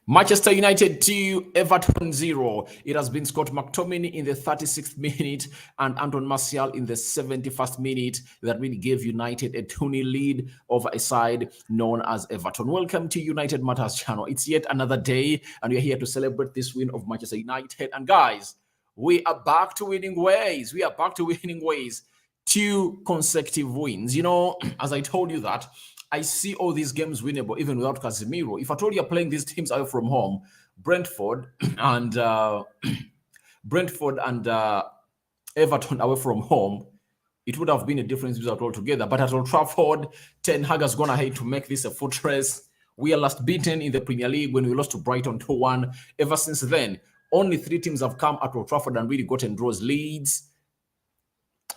Manchester United 2, Everton 0. It has been Scott McTominay in the 36th minute and Anton Martial in the 71st minute that really gave United a 2-0 lead over a side known as Everton. Welcome to United Matters channel. It's yet another day and we're here to celebrate this win of Manchester United. And guys, we are back to winning ways. We are back to winning ways. 2 consecutive wins. You know, as I told you that, I see all these games winnable even without Casemiro. If I told you you're playing these teams away from home, Brentford and Everton away from home, it would have been a different result altogether. But at Old Trafford, Ten Hag has gone ahead to make this a fortress. We are last beaten in the Premier League when we lost to Brighton 2-1. Ever since then, only 3 teams have come at Old Trafford and really gotten draws: Leeds,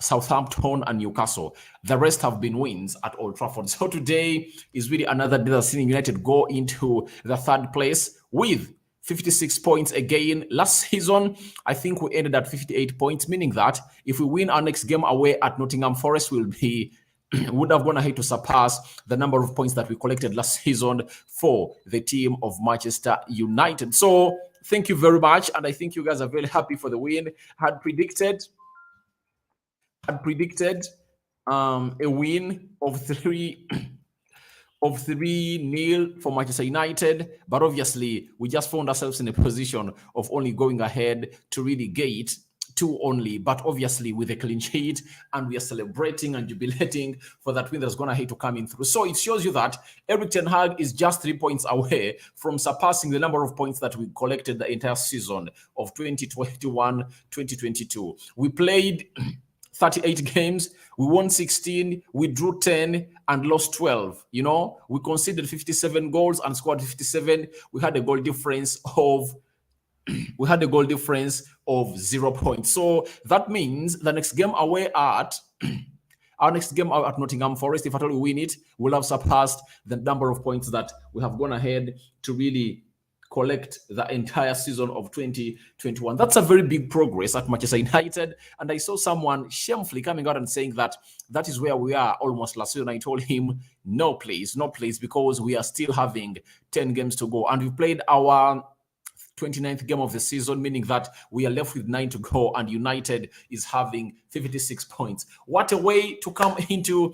Southampton and Newcastle. The rest have been wins at Old Trafford. So today is really another day that's seen United go into the 3rd place with 56 points again. Last season, I think we ended at 58 points, meaning that if we win our next game away at Nottingham Forest, would have gone ahead to surpass the number of points that we collected last season for the team of Manchester United. So thank you very much. And I think you guys are very happy for the win. Had predicted a win of 3-0 for Manchester United, but obviously we just found ourselves in a position of only going ahead to really get 2 only, but obviously with a clean sheet, and we are celebrating and jubilating for that win that's going ahead to come in through. So it shows you that Erik ten Hag is just 3 points away from surpassing the number of points that we collected the entire season of 2021-2022. We played 38 games, we won 16, we drew 10 and lost 12. You know, we conceded 57 goals and scored 57. We had a goal difference of 0 points. So that means the next game away at our next game out at Nottingham Forest, if at all we win it, we'll have surpassed the number of points that we have gone ahead to really collect the entire season of 2021. That's a very big progress at Manchester United. And I saw someone shamefully coming out and saying that that is where we are almost last season. I told him, no, please, because we are still having 10 games to go. And we played our 29th game of the season, meaning that we are left with 9 to go, and United is having 56 points. What a way to get into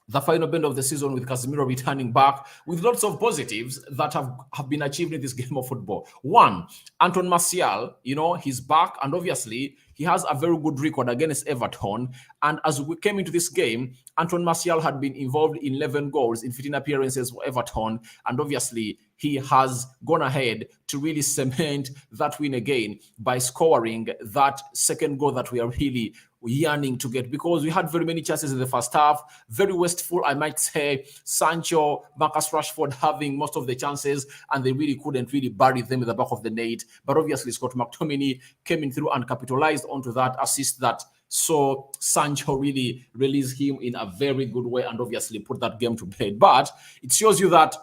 the final bend of the season with Casemiro returning back with lots of positives that have been achieved in this game of football. One, Anton Martial, you know, he's back, and obviously he has a very good record against Everton. And as we came into this game, Anton Martial had been involved in 11 goals in 15 appearances for Everton, and obviously he has gone ahead to really cement that win again by scoring that second goal that we are really yearning to get, because we had very many chances in the first half, very wasteful, I might say. Sancho, Marcus Rashford having most of the chances, and they really couldn't really bury them in the back of the net. But obviously Scott McTominay came in through and capitalized onto that assist that so Sancho really released him in a very good way and obviously put that game to bed. But it shows you that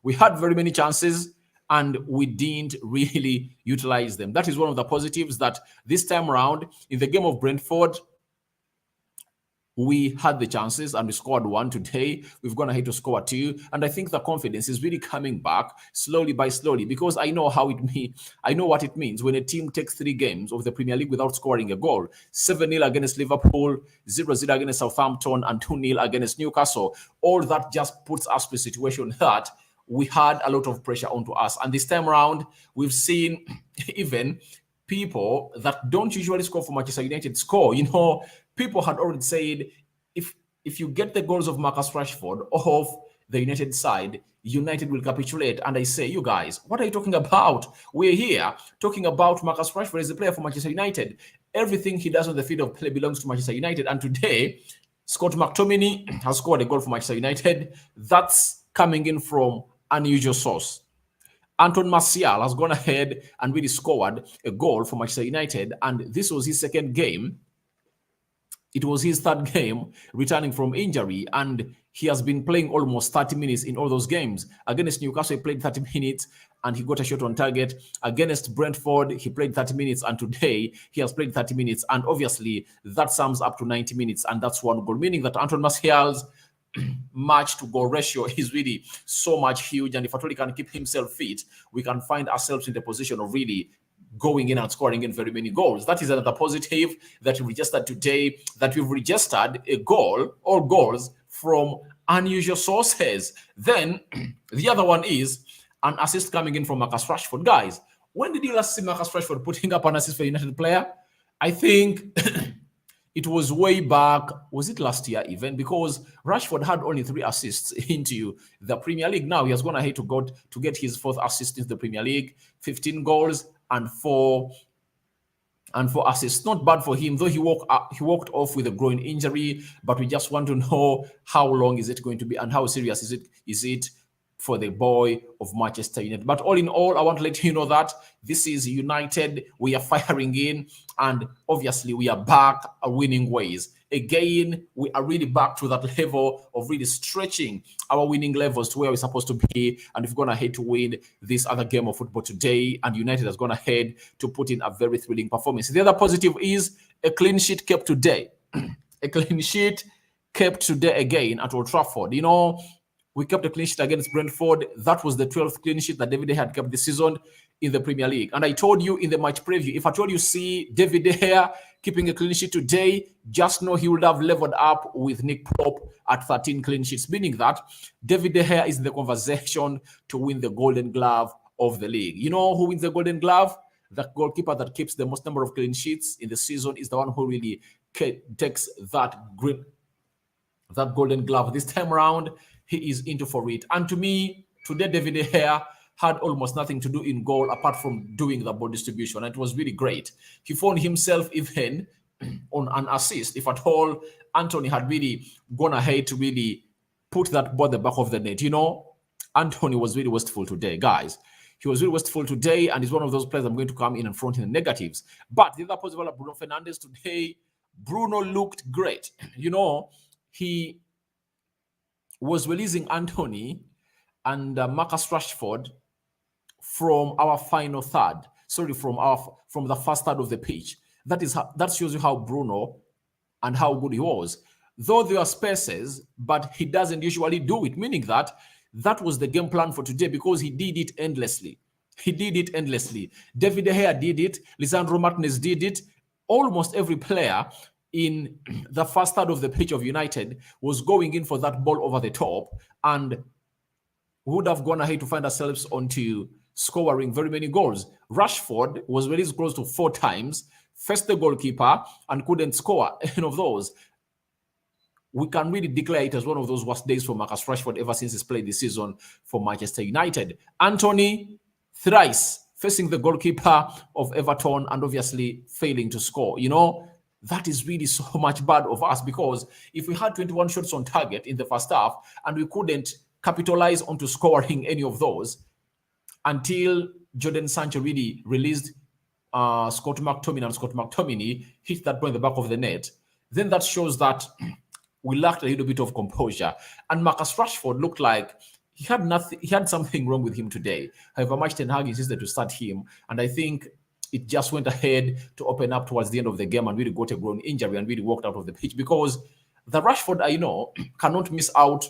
we had very many chances and we didn't really utilize them. That is one of the positives, that this time around in the game of Brentford, we had the chances and we scored 1. Today, we've gone ahead to score 2. And I think the confidence is really coming back slowly by slowly, because I know what it means when a team takes 3 games of the Premier League without scoring a goal. 7-0 against Liverpool, 0-0 against Southampton, and 2-0 against Newcastle. All that just puts us to a situation that we had a lot of pressure onto us. And this time around, we've seen even people that don't usually score for Manchester United score. You know, people had already said, if you get the goals of Marcus Rashford off the United side, United will capitulate. And I say, you guys, what are you talking about? We're here talking about Marcus Rashford as a player for Manchester United. Everything he does on the field of play belongs to Manchester United. And today, Scott McTominay has scored a goal for Manchester United. That's coming in from unusual source. Anton Martial has gone ahead and really scored a goal for Manchester United, and this was his 2nd game. It was his 3rd game returning from injury, and he has been playing almost 30 minutes in all those games. Against Newcastle, he played 30 minutes and he got a shot on target. Against Brentford, he played 30 minutes, and today he has played 30 minutes, and obviously that sums up to 90 minutes, and that's 1 goal, meaning that Anton Martial's match to goal ratio is really so much huge. And if Atoli can keep himself fit, we can find ourselves in the position of really going in and scoring in very many goals. That is another positive that we registered today, that we've registered a goal or goals from unusual sources. Then the other one is an assist coming in from Marcus Rashford. Guys, when did you last see Marcus Rashford putting up an assist for a United player? I think it was way back, was it last year even? Because Rashford had only 3 assists into the Premier League. Now he has gone ahead to get his 4th assist in the Premier League, 15 goals and 4 assists. Not bad for him, though he walked off with a groin injury, but we just want to know how long is it going to be and how serious is it for the boy of Manchester United. But all in all, I want to let you know that this is United. We are firing in, and obviously we are back winning ways. Again, we are really back to that level of really stretching our winning levels to where we're supposed to be. And we've gone ahead to win this other game of football today. And United has gone ahead to put in a very thrilling performance. The other positive is a clean sheet kept today. A clean sheet kept today again at Old Trafford. You know, we kept a clean sheet against Brentford. That was the 12th clean sheet that David De Gea had kept this season in the Premier League. And I told you in the match preview, if I told you see David De Gea keeping a clean sheet today, just know he would have leveled up with Nick Pope at 13 clean sheets, meaning that David De Gea is in the conversation to win the Golden Glove of the league. You know who wins the Golden Glove? The goalkeeper that keeps the most number of clean sheets in the season is the one who really takes that Golden Glove. This time around, he is into for it. And to me, today David De Gea had almost nothing to do in goal apart from doing the ball distribution. And it was really great. He found himself even on an assist. If at all, Anthony had really gone ahead to really put that ball at the back of the net. You know, Anthony was really wasteful today, guys. He was really wasteful today, and he's one of those players I'm going to come in and front in the negatives. But the other positive, Bruno Fernandes today, Bruno looked great. You know, he was releasing Anthony and Marcus Rashford from our final third. Sorry, from the first third of the pitch. That shows you how Bruno and how good he was. Though there are spaces, but he doesn't usually do it, meaning that was the game plan for today because he did it endlessly. He did it endlessly. David De Gea did it. Lisandro Martinez did it. Almost every player in the first third of the pitch of United was going in for that ball over the top, and we would have gone ahead to find ourselves onto scoring very many goals. Rashford was released close to 4 times, faced the goalkeeper, and couldn't score any of those. We can really declare it as one of those worst days for Marcus Rashford ever since he's played this season for Manchester United. Anthony, thrice facing the goalkeeper of Everton and obviously failing to score. You know, that is really so much bad of us, because if we had 21 shots on target in the first half and we couldn't capitalize onto scoring any of those until Jadon Sancho really released Scott McTominay, and Scott McTominay hit that ball in the back of the net, then that shows that we lacked a little bit of composure. And Marcus Rashford looked like he had something wrong with him today. However much Ten Hag insisted to start him, and I think it just went ahead to open up towards the end of the game and really got a groin injury and really walked out of the pitch, because the Rashford I know cannot miss out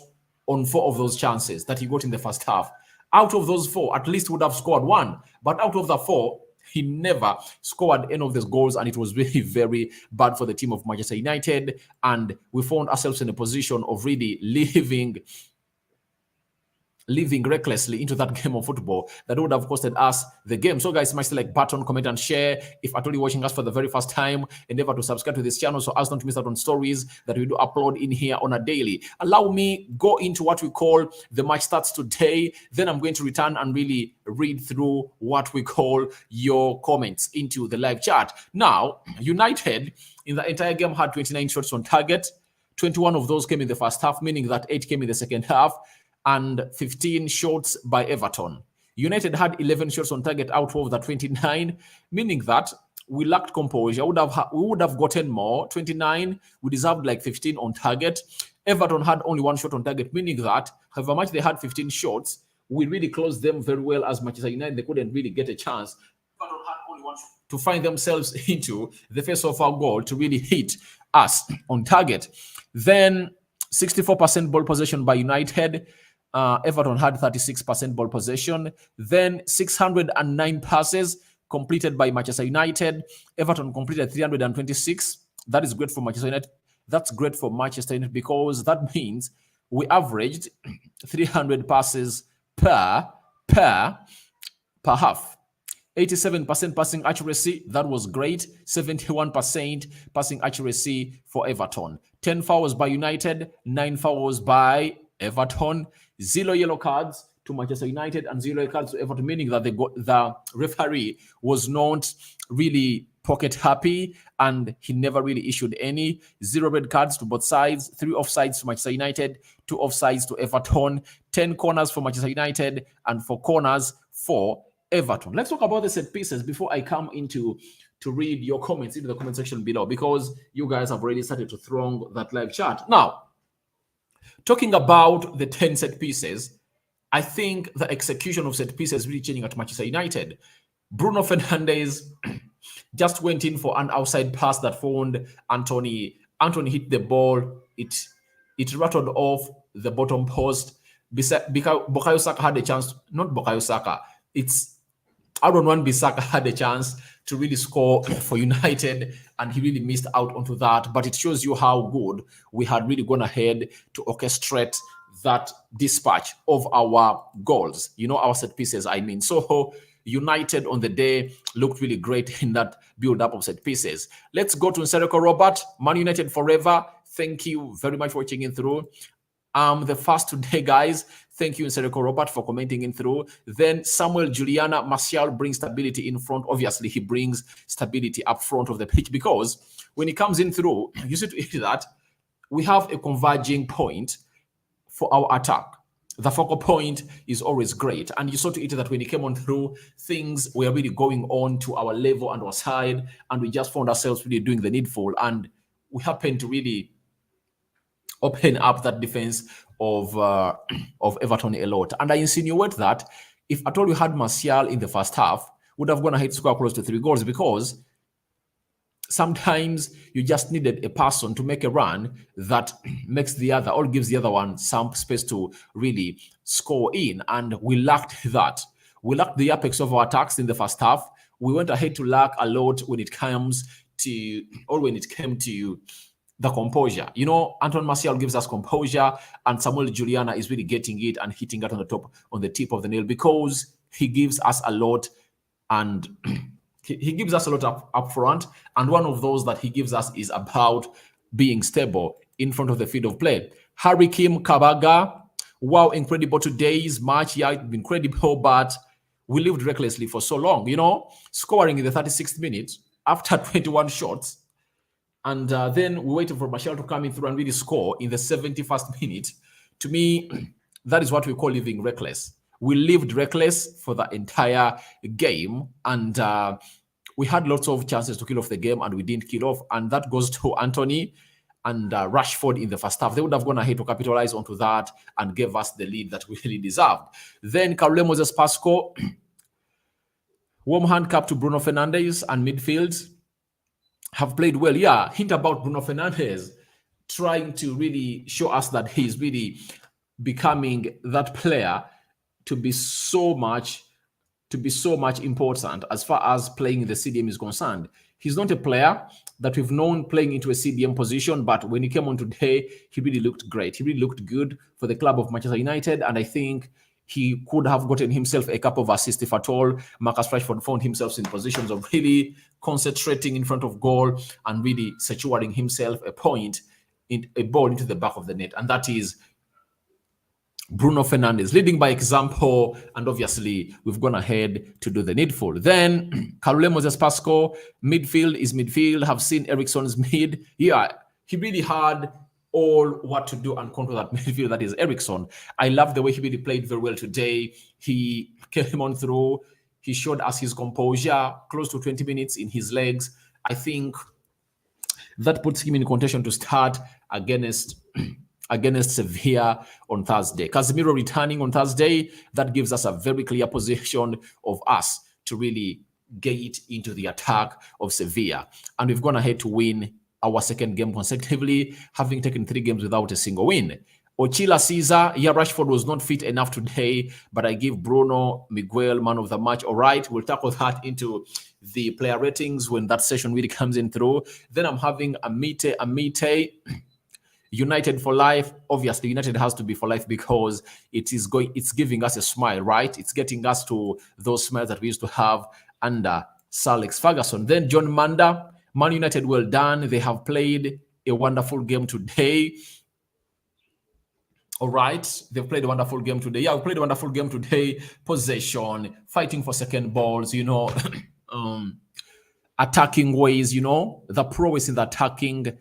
on 4 of those chances that he got in the first half. Out of those 4, at least would have scored 1. But out of the 4, he never scored any of those goals, and it was really very bad for the team of Manchester United. And we found ourselves in a position of really living recklessly into that game of football that would have costed us the game. So guys, smash the like button, comment and share. If at all you're watching us for the very first time, endeavor to subscribe to this channel so as not to miss out on stories that we do upload in here on a daily. Allow me go into what we call the match stats today. Then I'm going to return and really read through what we call your comments into the live chat. Now, United in the entire game had 29 shots on target. 21 of those came in the first half, meaning that 8 came in the second half, and 15 shots by Everton. United had 11 shots on target out of the 29, meaning that we lacked composure. We would have gotten more. 29, we deserved like 15 on target. Everton had only 1 shot on target, meaning that however much they had 15 shots, we really closed them very well as Manchester United. They couldn't really get a chance. Everton had only 1 shot to find themselves into the face of our goal to really hit us on target. Then 64% ball possession by United. Everton had 36% ball possession. Then 609 passes completed by Manchester United. Everton completed 326. That is great for Manchester United. That's great for Manchester United because that means we averaged 300 passes per half. 87% passing accuracy, that was great. 71% passing accuracy for Everton. 10 fouls by United, 9 fouls by Everton. 0 yellow cards to Manchester United and 0 yellow cards to Everton, meaning that the referee was not really pocket happy and he never really issued any. 0 red cards to both sides, 3 offsides to Manchester United, 2 offsides to Everton, 10 corners for Manchester United and 4 corners for Everton. Let's talk about the set pieces before I come into to read your comments into the comment section below, because you guys have already started to throng that live chat. Now, talking about the 10 set pieces, I think the execution of set pieces is really changing at Manchester United. Bruno Fernandes just went in for an outside pass that found Anthony. Anthony hit the ball. It rattled off the bottom post. Bukayo Saka had a chance. Not Bukayo Saka. It's Aaron Wan-Bissaka had a chance to really score for United, and he really missed out onto that. But it shows you how good we had really gone ahead to orchestrate that dispatch of our goals. You know, our set pieces, I mean. So United on the day looked really great in that build-up of set pieces. Let's go to Nsereko Robert. Man United forever. Thank you very much for watching in through. The first today, guys. Thank you, Nsereko Robert, for commenting in through. Then Samuel Juliana Martial brings stability in front. Obviously, he brings stability up front of the pitch, because when he comes in through, you see to it that we have a converging point for our attack. The focal point is always great. And you saw to it that when he came on through, things were really going on to our level and our side, and we just found ourselves really doing the needful. And we happened to really open up that defense of Everton a lot. And I insinuate that if at all we had Martial in the first half, would have gone ahead to score close to 3 goals, because sometimes you just needed a person to make a run that makes the other, or gives the other one some space to really score in. And we lacked that. We lacked the apex of our attacks in the first half. We went ahead to lack a lot when it comes to, or when it came to the composure. You know, Anton Martial gives us composure, and Samuel Juliana is really getting it and hitting it on the tip of the nail, because he gives us a lot, and he gives us a lot up front. And one of those that he gives us is about being stable in front of the field of play. Harry Kim Kabaga, wow, incredible today's match. Yeah, it's been incredible, but we lived recklessly for so long, you know, scoring in the 36th minute after 21 shots. And then we waited for Martial to come in through and really score in the 71st minute. To me, that is what we call living reckless. We lived reckless for the entire game, and we had lots of chances to kill off the game, and we didn't kill off. And that goes to Anthony and Rashford in the first half. They would have gone ahead to capitalize onto that and give us the lead that we really deserved. Then Carole Moses Pasco, warm hand cap to Bruno Fernandes and midfield. Have played well. Yeah, hint about Bruno Fernandes trying to really show us that he's really becoming that player to be so much important as far as playing in the CDM is concerned. He's not a player that we've known playing into a CDM position, but when he came on today, he really looked great. He really looked good for the club of Manchester United, and I think he could have gotten himself a couple of assists if at all. Marcus Rashford found himself in positions of really concentrating in front of goal and really securing himself a point, in a ball into the back of the net. And that is Bruno Fernandes leading by example. And obviously, we've gone ahead to do the needful. Then, Carole Moses Pasco, midfield is midfield. Have seen Eriksson's mid. Yeah, he really had all what to do and control that midfield that is Eriksson. I love the way he really played very well today. He came on through. He showed us his composure, close to 20 minutes in his legs. I think that puts him in contention to start against Sevilla on Thursday. Casemiro returning on Thursday, that gives us a very clear position of us to really get into the attack of Sevilla. And we've gone ahead to win our second game consecutively, having taken 3 games without a single win. Ochila Caesar, yeah, Rashford was not fit enough today, but I give Bruno Miguel man of the match. All right, we'll tackle that into the player ratings when that session really comes in through. Then I'm having Amite. United for life. Obviously, United has to be for life because it's giving us a smile, right? It's getting us to those smiles that we used to have under Sir Alex Ferguson. Then John Manda, Man United, well done. They have played a wonderful game today. All right, they've played a wonderful game today. Yeah, we played a wonderful game today. Possession, fighting for second balls, attacking ways, the prowess in the attacking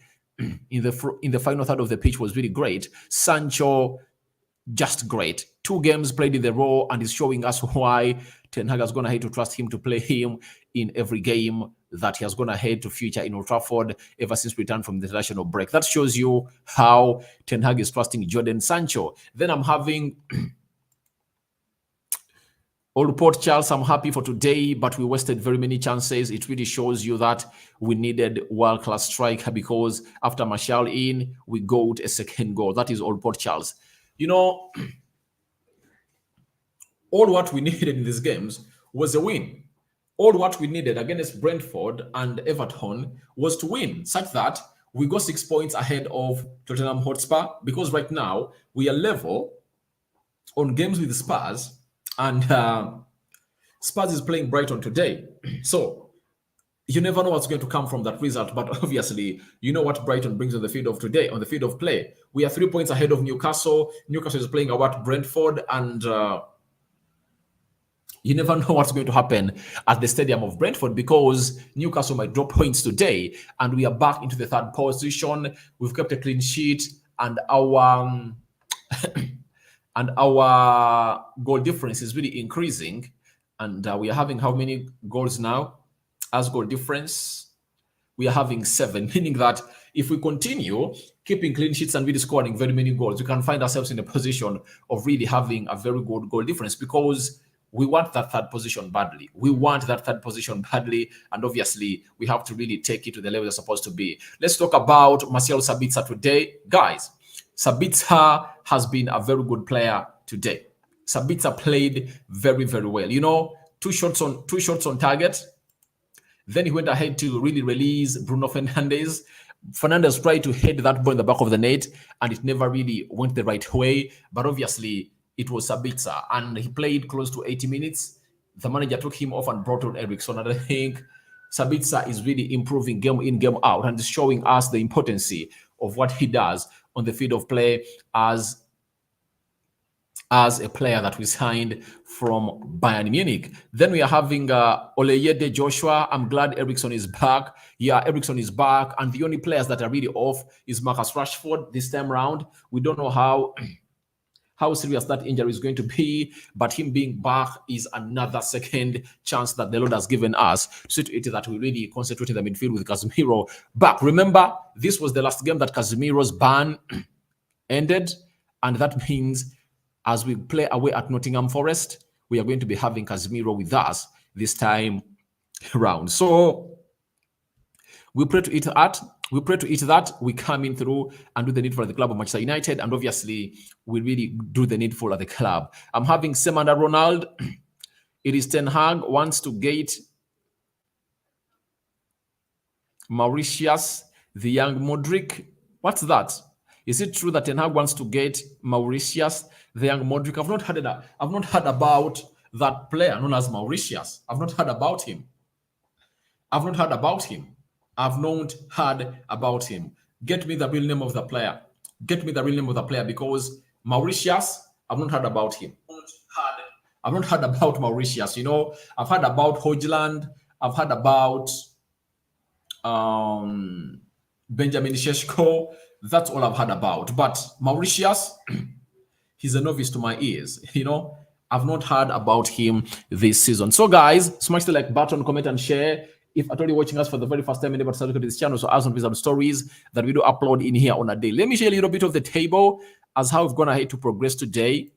in the final third of the pitch was really great. Sancho, just great. 2 games played in the row, and is showing us why Ten Hag is going to hate to trust him to play him in every game that he has gone ahead to feature in Old Trafford ever since return from the international break. That shows you how Ten Hag is trusting Jadon Sancho. Then I'm having Old Port Charles. I'm happy for today, but we wasted very many chances. It really shows you that we needed world-class striker, because after Martial in, we got a second goal. That is Old Port Charles. All what we needed in these games was a win. All what we needed against Brentford and Everton was to win, such that we got 6 points ahead of Tottenham Hotspur, because right now we are level on games with Spurs, and Spurs is playing Brighton today. So you never know what's going to come from that result, but obviously you know what Brighton brings on the field of today, on the field of play. We are 3 points ahead of Newcastle. Newcastle is playing Brentford, and you never know what's going to happen at the stadium of Brentford, because Newcastle might drop points today, and we are back into the 3rd position. We've kept a clean sheet, and our goal difference is really increasing. And we are having how many goals now as goal difference? We are having 7, meaning that if we continue keeping clean sheets and really scoring very many goals, we can find ourselves in a position of really having a very good goal difference, because we want that 3rd position badly. And obviously, we have to really take it to the level it's supposed to be. Let's talk about Marcel Sabitzer today. Guys, Sabitzer has been a very good player today. Sabitzer played very, very well. 2 shots on target. Then he went ahead to really release Bruno Fernandes. Fernandes tried to head that ball in the back of the net, and it never really went the right way. But obviously, it was Sabitzer, and he played close to 80 minutes. The manager took him off and brought on Eriksson. And I think Sabitzer is really improving game in, game out, and is showing us the importance of what he does on the field of play as a player that we signed from Bayern Munich. Then we are having Oleyede Joshua. I'm glad Eriksson is back. Yeah, Eriksson is back. And the only players that are really off is Marcus Rashford this time round. We don't know how serious that injury is going to be, but him being back is another second chance that the Lord has given us to see to it that we really concentrate in the midfield with Casemiro back. Remember, this was the last game that Casemiro's ban ended, and that means as we play away at Nottingham Forest, we are going to be having Casemiro with us this time around. So we pray to it that we come in through and do the needful at the club of Manchester United, and obviously we really do the needful at the club. I'm having Semanda Ronald. It is Ten Hag wants to get Mauritius, the young Modric. What's that? Is it true that Ten Hag wants to get Mauritius, the young Modric? I've not heard about that player known as Mauritius. I've not heard about him. Get me the real name of the player. Because Mauritius, I've not heard about him. I've not heard about Mauritius. I've heard about Hojland. I've heard about Benjamin Sheshko. That's all I've heard about. But Mauritius, he's a novice to my ears. I've not heard about him this season. So guys, smash the like button, comment, and share. If at all you're watching us for the very first time, never subscribe to this channel, so as on visible stories that we do upload in here on a day. Let me share a little bit of the table as how we've gone ahead to progress today.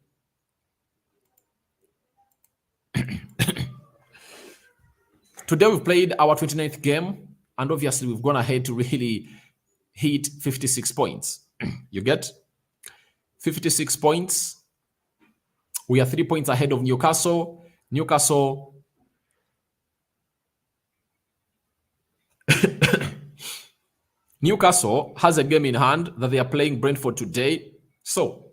Today we've played our 29th game, and obviously we've gone ahead to really hit 56 points. You get 56 points. We are 3 points ahead of Newcastle. Newcastle has a game in hand that they are playing Brentford today. So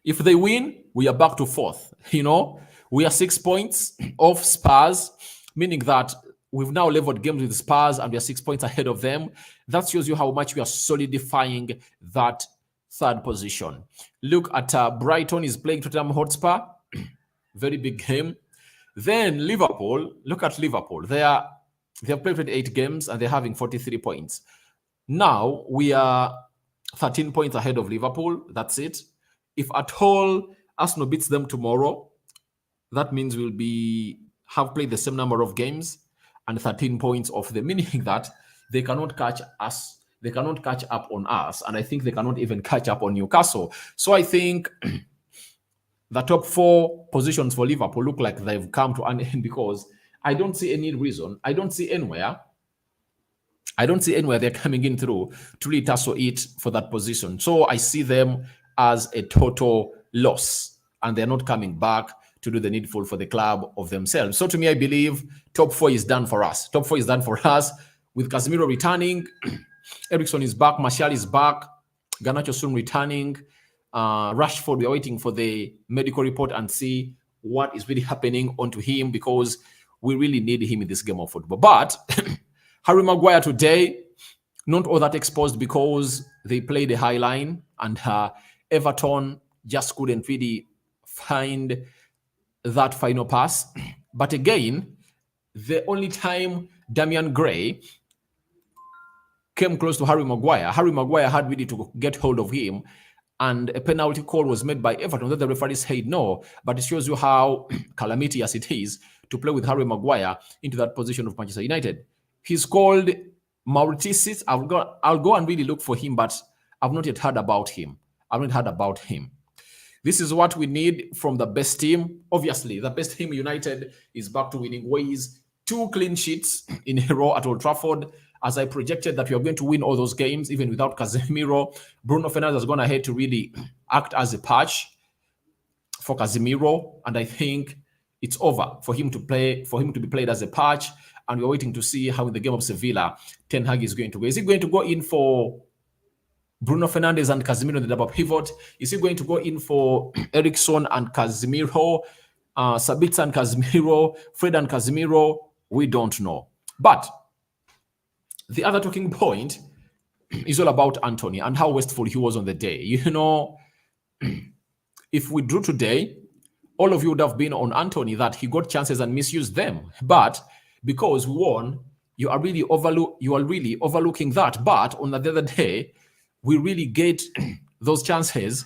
if they win, we are back to fourth. We are 6 points off Spurs, meaning that we've now leveled games with Spurs and we are 6 points ahead of them. That shows you how much we are solidifying that third position. Look at Brighton is playing Tottenham Hotspur. Very big game. Then Liverpool, look at Liverpool. They have played 8 games and they're having 43 points. Now we are 13 points ahead of Liverpool. That's it. If at all Arsenal beats them tomorrow, that means we'll have played the same number of games and 13 points off them, meaning that they cannot catch us. They cannot catch up on us. And I think they cannot even catch up on Newcastle. So I think the top 4 positions for Liverpool look like they've come to an end because I don't see any reason. I don't see anywhere they're coming in through to really tussle it for that position. So I see them as a total loss and they're not coming back to do the needful for the club of themselves. So to me, I believe top 4 is done for us. Top 4 is done for us with Casemiro returning. Eriksen is back. Martial is back. Garnacho soon returning. Rashford, we are waiting for the medical report and see what is really happening onto him because we really need him in this game of football. But Harry Maguire today, not all that exposed because they played a high line and Everton just couldn't really find that final pass. But again, the only time Damian Gray came close to Harry Maguire had really to get hold of him, and a penalty call was made by Everton that the referee said no. But it shows you how calamitous it is to play with Harry Maguire into that position of Manchester United. He's called Mauritius. I'll go and really look for him, but I've not yet heard about him. This is what we need from the best team. Obviously, the best team, United, is back to winning ways. 2 clean sheets in a row at Old Trafford. As I projected that we are going to win all those games, even without Casemiro. Bruno Fernandes has gone ahead to really act as a patch for Casemiro. And I think it's over for him to be played as a patch. And we're waiting to see how in the game of Sevilla, Ten Hag is going to go. Is he going to go in for Bruno Fernandes and Casemiro in the double pivot? Is he going to go in for Eriksen and Casemiro, Sabitzer and Casemiro, Fred and Casemiro? We don't know. But the other talking point is all about Anthony and how wasteful he was on the day. If we drew today, all of you would have been on Anthony that he got chances and misused them. But because we won, you are really overlooking that. But on the other day, we really get those chances.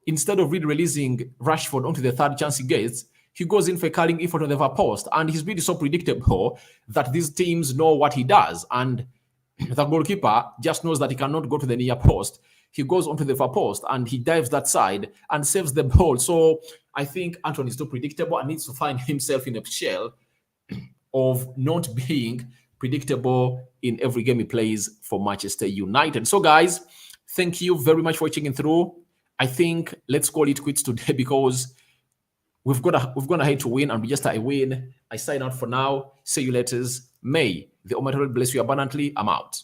Instead of really releasing Rashford onto the third chance he gets, he goes in for a curling effort on the far post. And he's really so predictable that these teams know what he does. And the goalkeeper just knows that he cannot go to the near post. He goes onto the far post and he dives that side and saves the ball. So I think Anthony is too predictable and needs to find himself in a shell of not being predictable in every game he plays for Manchester United. So guys, thank you very much for checking through. I think let's call it quits today because we've gone ahead to win and we just a win. I sign out for now. See you later. May the Almighty bless you abundantly. I'm out.